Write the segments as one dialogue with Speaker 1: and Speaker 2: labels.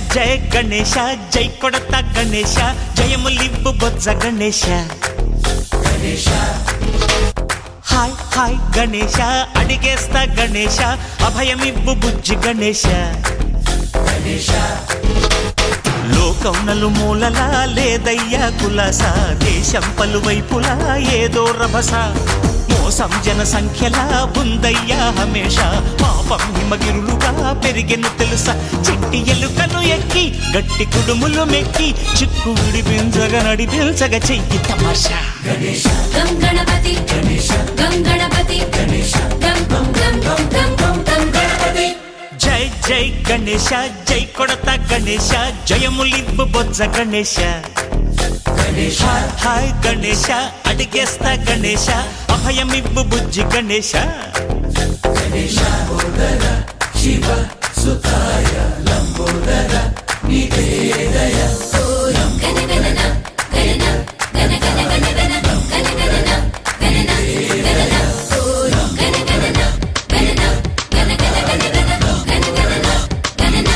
Speaker 1: జయ గణేశ జై కొడత గణేశ జయములివ్వు బొజ్జ Ganesha hi hi Ganesha అడిగేస్తా Ganesha అభయమివ్వు బుజ్జి గణేశ లోకం నలుమూలలా లేదయ్యా కులాస దేశం పలువైపులా ఏదో రభస మోసం జన సంఖ్యలా ఉందయ్యా హమేష పాపం హిమగిరులుగా పెరిగెను తెలుసా చిట్టి ఎలుకను ఎక్కి గట్టి కుడుములు మెక్కి చిక్కు విడిపించగా నడిపించగా చెయ్యి తమాషా
Speaker 2: గం గణపతి గం గణపతి గం గం గం గం గం గం గణపతి
Speaker 1: జై జై గణేశ జై కొడత గణేశ జయములివ్వు బొజ్జ గణేశ హాయ్ గణేశ అడిగేస్తా గణేశ అభయమివ్వు బుజ్జి గణేశ
Speaker 3: శివ సుతాయ లంబోదర నీదే దయ
Speaker 2: గణగణన గణన గణ గణ గణ గణ గణగణన గణన గణన గణగణన గణన గణ గణ గణ గణ గణగణన గణన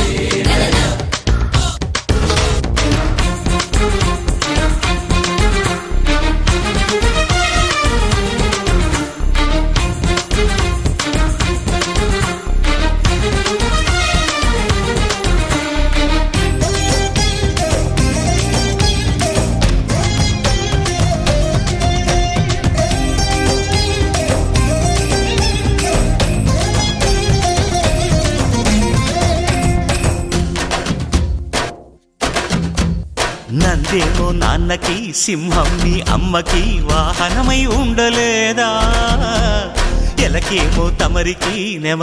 Speaker 2: గణన
Speaker 1: నందేమో నాన్నకి సింహం నీ అమ్మకి వాహనమై ఉండలేదా ఎలకేమో తమరికి నెమ